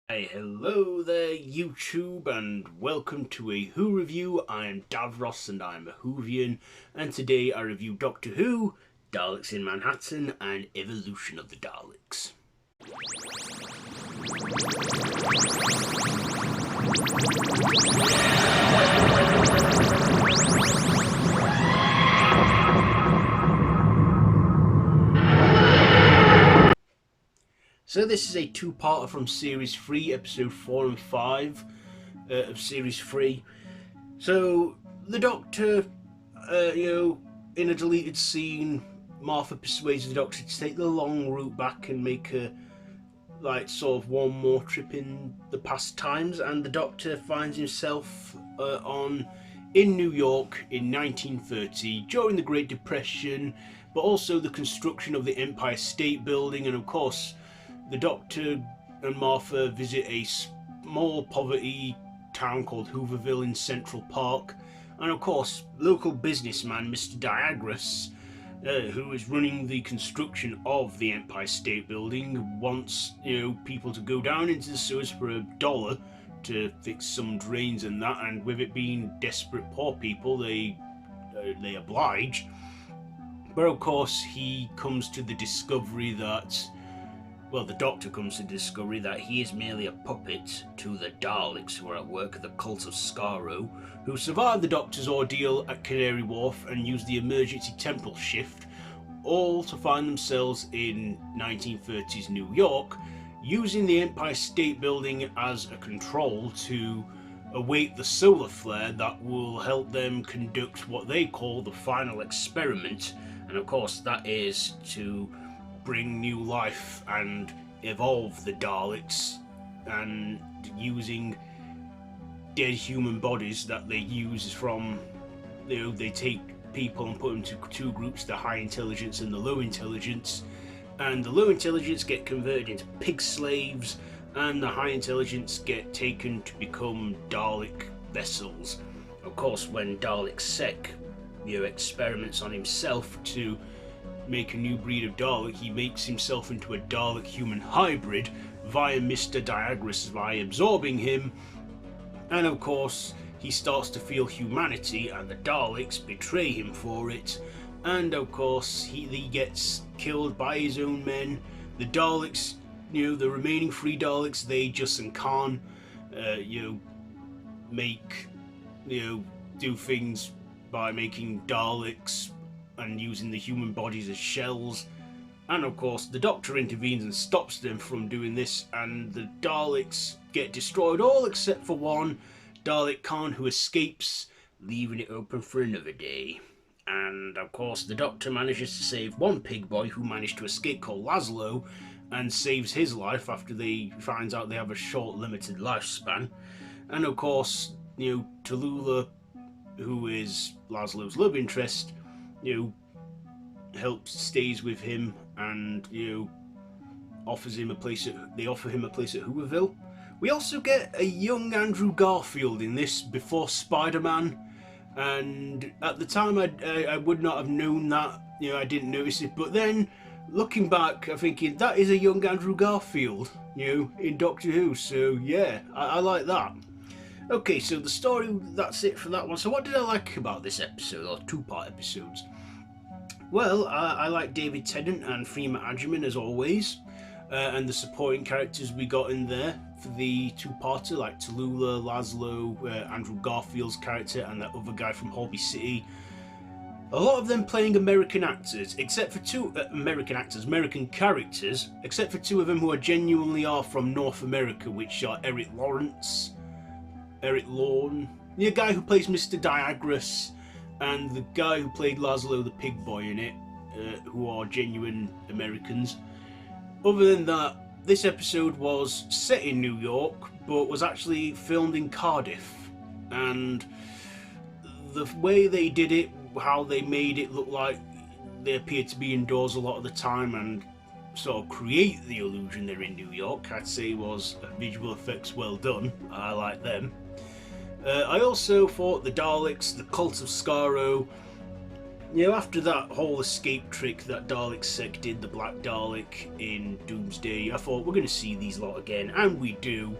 Hey, hello there YouTube and welcome to a Who review. I am Davros and I'm a Whovian, and today I review Doctor Who, Daleks in Manhattan and Evolution of the Daleks. So this is a two-parter from Series 3, Episode 4 and 5 of Series 3. So, the Doctor, in a deleted scene, Martha persuades the Doctor to take the long route back and make sort of one more trip in the past times, and the Doctor finds himself in New York in 1930 during the Great Depression, but also the construction of the Empire State Building, and of course the Doctor and Martha visit a small poverty town called Hooverville in Central Park, and of course local businessman Mr. Diagras, who is running the construction of the Empire State Building, wants people to go down into the sewers for $1 to fix some drains and that, and with it being desperate poor people, they oblige. But of course he comes to the discovery that, the Doctor comes to the discovery that he is merely a puppet to the Daleks who are at work at the Cult of Skaro, who survived the Doctor's ordeal at Canary Wharf and used the emergency temporal shift, all to find themselves in 1930s New York, using the Empire State Building as a control to await the solar flare that will help them conduct what they call the final experiment, and of course that is to bring new life and evolve the Daleks, and using dead human bodies that they use from, they take people and put them to two groups, the high intelligence and the low intelligence, and the low intelligence get converted into pig slaves and the high intelligence get taken to become Dalek vessels. Of course, when Dalek Sec experiments on himself to make a new breed of Dalek, he makes himself into a Dalek human hybrid via Mr. Diagras by absorbing him, and of course he starts to feel humanity and the Daleks betray him for it, and of course he gets killed by his own men. The Daleks, the remaining three Daleks, they just and Khan do things by making Daleks and using the human bodies as shells, and of course the Doctor intervenes and stops them from doing this, and the Daleks get destroyed, all except for one, Dalek Khan, who escapes, leaving it open for another day. And of course the Doctor manages to save one pig boy who managed to escape, called Laszlo, and saves his life after they finds out they have a short limited lifespan. And of course Tallulah, who is Laszlo's love interest, stays with him, and offers him a place they offer him a place at Hooverville. We also get a young Andrew Garfield in this before Spider-Man, and at the time I would not have known that, I didn't notice it, but then looking back I'm thinking that is a young Andrew Garfield in Doctor Who, so yeah, I like that. Okay, so the story, that's it for that one. So what did I like about this episode, or two-part episodes? Well, I like David Tennant and Freema Ageyman as always, and the supporting characters we got in there for the two-parter, like Tallulah, Laszlo, Andrew Garfield's character, and that other guy from Holby City. A lot of them playing American actors, except for two American characters, except for two of them who genuinely are from North America, which are Eric Lorne, the guy who plays Mr. Diagras, and the guy who played Laszlo the pig boy in it, who are genuine Americans. Other than that, this episode was set in New York, but was actually filmed in Cardiff, and the way they did it, how they made it look like they appeared to be indoors a lot of the time and sort of create the illusion they're in New York, I'd say was visual effects well done. I like them. I also thought the Daleks, the Cult of Skaro, You know, after that whole escape trick that Dalek Sec did, the Black Dalek in Doomsday, I thought we're going to see these lot again, and we do.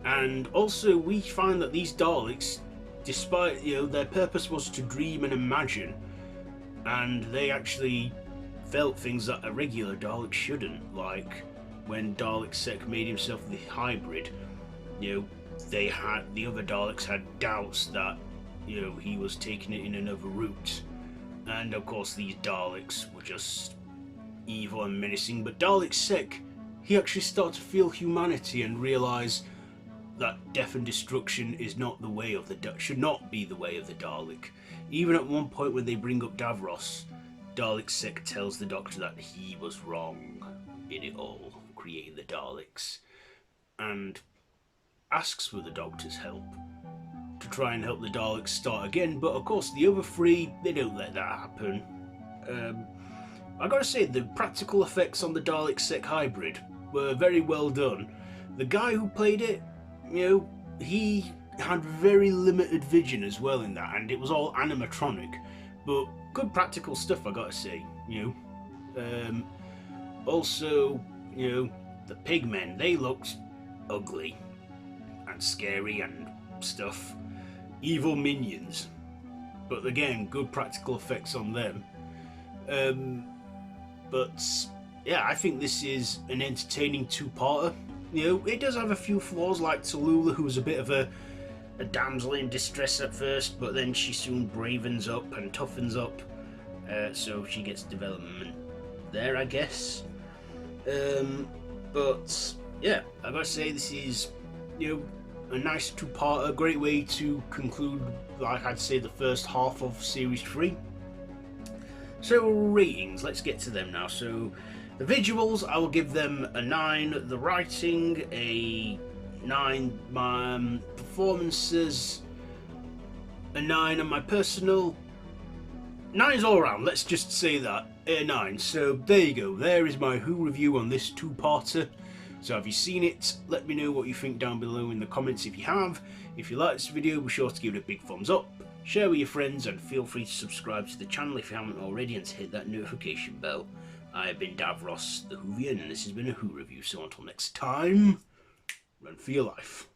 And also, we find that these Daleks, despite, you know, their purpose was to dream and imagine, and they actually felt things that a regular Dalek shouldn't, like when Dalek Sec made himself the hybrid. You know, the other Daleks had doubts that, you know, he was taking it in another route. And of course these Daleks were just evil and menacing, but Dalek Sec, he actually started to feel humanity and realise that death and destruction is not the way of should not be the way of the Dalek. Even at one point when they bring up Davros, Dalek Sec tells the Doctor that he was wrong in it all, creating the Daleks, and asks for the Doctor's help to try and help the Daleks start again, but of course the other three, they don't let that happen. I gotta say, the practical effects on the Dalek Sec hybrid were very well done. The guy who played it, you know, he had very limited vision as well in that, and it was all animatronic, but good practical stuff, I gotta say, you know. Also, you know, the pigmen, they looked ugly and scary and stuff. Evil minions, but again, good practical effects on them. But yeah, I think this is an entertaining two-parter. You know, it does have a few flaws, like Tallulah, who was a bit of a damsel in distress at first, but then she soon bravens up and toughens up, so she gets development there, I guess. But yeah, I gotta say, this is, you know, a nice two-parter, a great way to conclude, like I'd say, the first half of Series 3. So ratings, let's get to them now. So the visuals, I will give them a 9, the writing a 9, performances a 9, and my personal 9s all around, let's just say that, a 9. So there you go, there is my Who review on this two-parter. So have you seen it? Let me know what you think down below in the comments if you have. If you like this video, be sure to give it a big thumbs up, share with your friends, and feel free to subscribe to the channel if you haven't already, and to hit that notification bell. I have been Davros, the Whovian, and this has been a Who review. So until next time, run for your life.